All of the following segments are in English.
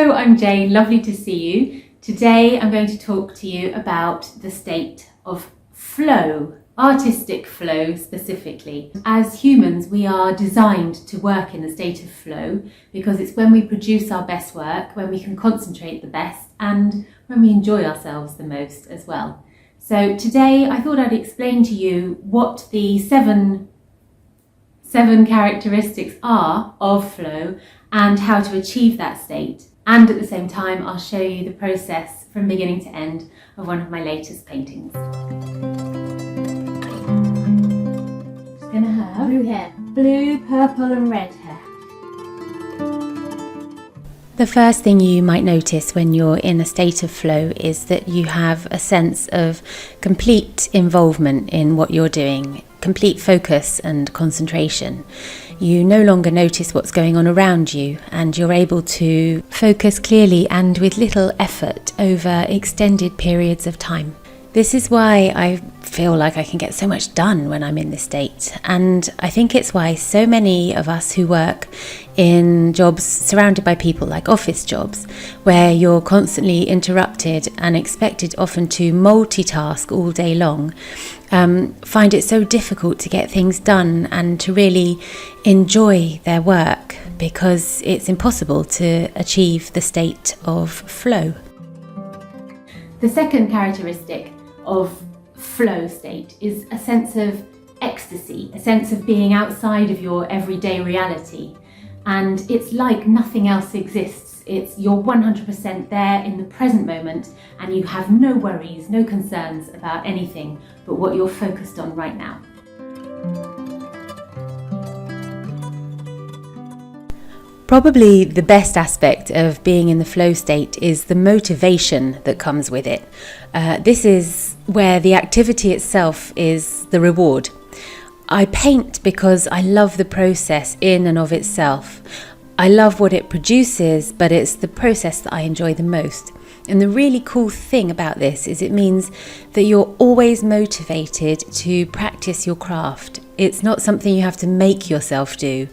Hello, I'm Jane, lovely to see you. Today I'm going to talk to you about the state of flow, artistic flow specifically. As humans, we are designed to work in the state of flow because it's when we produce our best work, when we can concentrate the best, and when we enjoy ourselves the most as well. So today I thought I'd explain to you what the seven characteristics are of flow and how to achieve that state. And at the same time, I'll show you the process from beginning to end of one of my latest paintings. Just gonna have blue hair. Blue, purple and red hair. The first thing you might notice when you're in a state of flow is that you have a sense of complete involvement in what you're doing, complete focus and concentration. You no longer notice what's going on around you, and you're able to focus clearly and with little effort over extended periods of time. This is why I feel like I can get so much done when I'm in this state, and I think it's why so many of us who work in jobs surrounded by people like office jobs, where you're constantly interrupted and expected often to multitask all day long, find it so difficult to get things done and to really enjoy their work, because it's impossible to achieve the state of flow. The second characteristic of flow state is a sense of ecstasy, a sense of being outside of your everyday reality. And it's like nothing else exists. You're 100% there in the present moment, and you have no worries, no concerns about anything but what you're focused on right now. Probably the best aspect of being in the flow state is the motivation that comes with it. This is where the activity itself is the reward. I paint because I love the process in and of itself. I love what it produces, but it's the process that I enjoy the most. And the really cool thing about this is it means that you're always motivated to practice your craft. It's not something you have to make yourself do.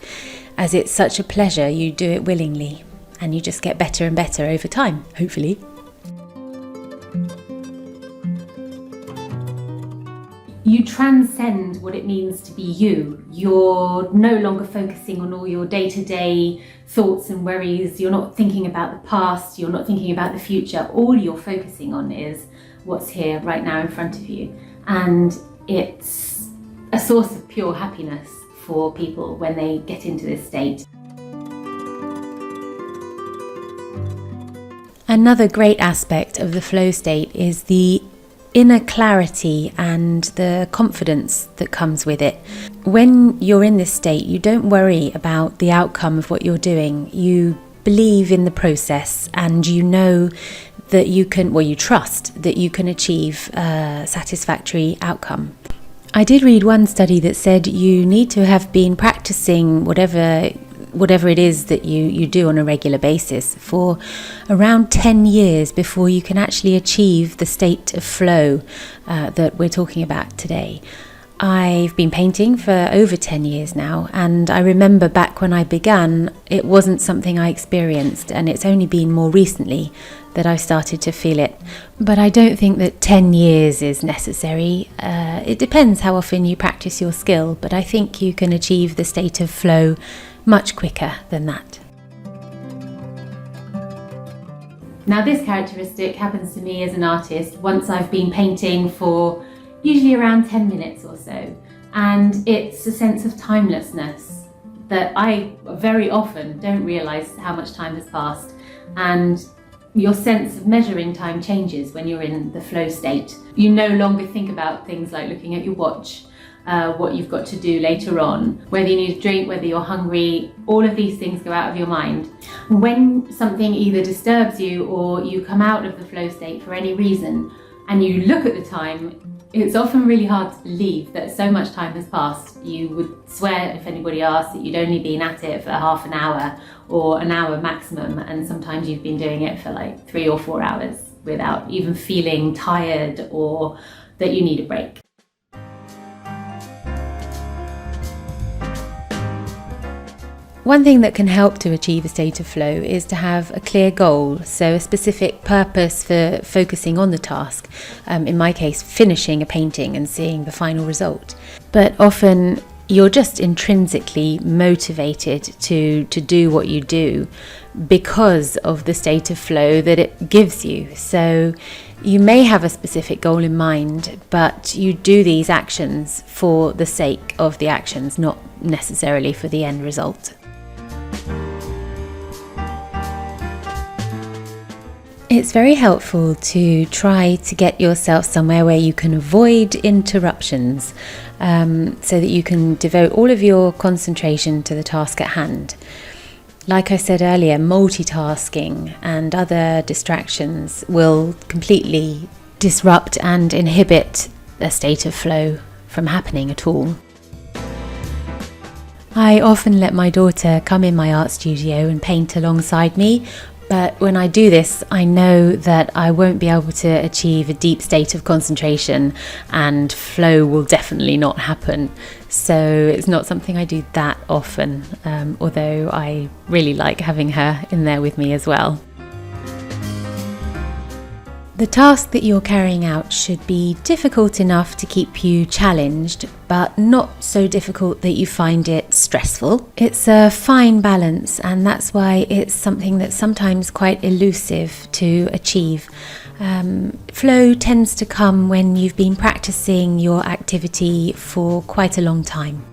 As it's such a pleasure, you do it willingly, and you just get better and better over time, hopefully. You transcend what it means to be you. You're no longer focusing on all your day-to-day thoughts and worries. You're not thinking about the past. You're not thinking about the future. All you're focusing on is what's here right now in front of you. And it's a source of pure happiness for people when they get into this state. Another great aspect of the flow state is the inner clarity and the confidence that comes with it. When you're in this state, you don't worry about the outcome of what you're doing. You believe in the process, and you know that you trust that you can achieve a satisfactory outcome. I did read one study that said you need to have been practicing whatever it is that you do on a regular basis for around 10 years before you can actually achieve the state of flow that we're talking about today. I've been painting for over 10 years now, and I remember back when I began, it wasn't something I experienced, and it's only been more recently that I've started to feel it. But I don't think that 10 years is necessary. It depends how often you practice your skill, but I think you can achieve the state of flow much quicker than that. Now, this characteristic happens to me as an artist once I've been painting for usually around 10 minutes or so, and it's a sense of timelessness that I very often don't realise how much time has passed, and your sense of measuring time changes when you're in the flow state. You no longer think about things like looking at your watch, what you've got to do later on, whether you need a drink, whether you're hungry. All of these things go out of your mind. When something either disturbs you or you come out of the flow state for any reason and you look at the time, it's often really hard to believe that so much time has passed. You would swear, if anybody asked, that you'd only been at it for half an hour or an hour maximum, and sometimes you've been doing it for like 3 or 4 hours without even feeling tired or that you need a break. One thing that can help to achieve a state of flow is to have a clear goal, so a specific purpose for focusing on the task, in my case finishing a painting and seeing the final result. But often you're just intrinsically motivated to do what you do because of the state of flow that it gives you. So you may have a specific goal in mind, but you do these actions for the sake of the actions, not necessarily for the end result. It's very helpful to try to get yourself somewhere where you can avoid interruptions, so that you can devote all of your concentration to the task at hand. Like I said earlier, multitasking and other distractions will completely disrupt and inhibit a state of flow from happening at all. I often let my daughter come in my art studio and paint alongside me, but when I do this, I know that I won't be able to achieve a deep state of concentration and flow will definitely not happen. So it's not something I do that often, although I really like having her in there with me as well. The task that you're carrying out should be difficult enough to keep you challenged, but not so difficult that you find it stressful. It's a fine balance, and that's why it's something that's sometimes quite elusive to achieve. Flow tends to come when you've been practicing your activity for quite a long time.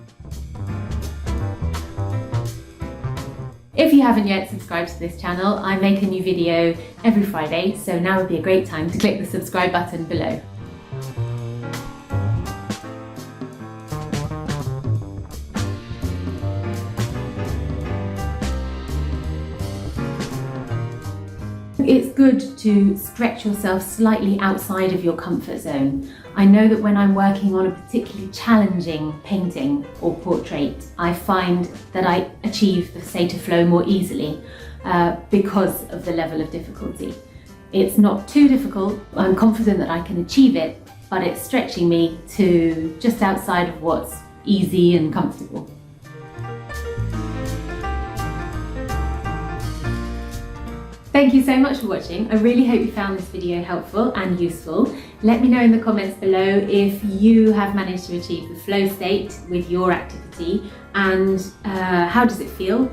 If you haven't yet subscribed to this channel, I make a new video every Friday, so now would be a great time to click the subscribe button below. It's good to stretch yourself slightly outside of your comfort zone. I know that when I'm working on a particularly challenging painting or portrait, I find that I achieve the state of flow more easily because of the level of difficulty. It's not too difficult, I'm confident that I can achieve it, but it's stretching me to just outside of what's easy and comfortable. Thank you so much for watching. I really hope you found this video helpful and useful. Let me know in the comments below if you have managed to achieve the flow state with your activity, and how does it feel?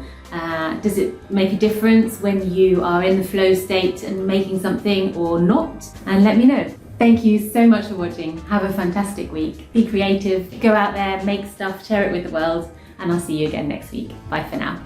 Does it make a difference when you are in the flow state and making something or not? And let me know. Thank you so much for watching. Have a fantastic week. Be creative, go out there, make stuff, share it with the world, and I'll see you again next week. Bye for now.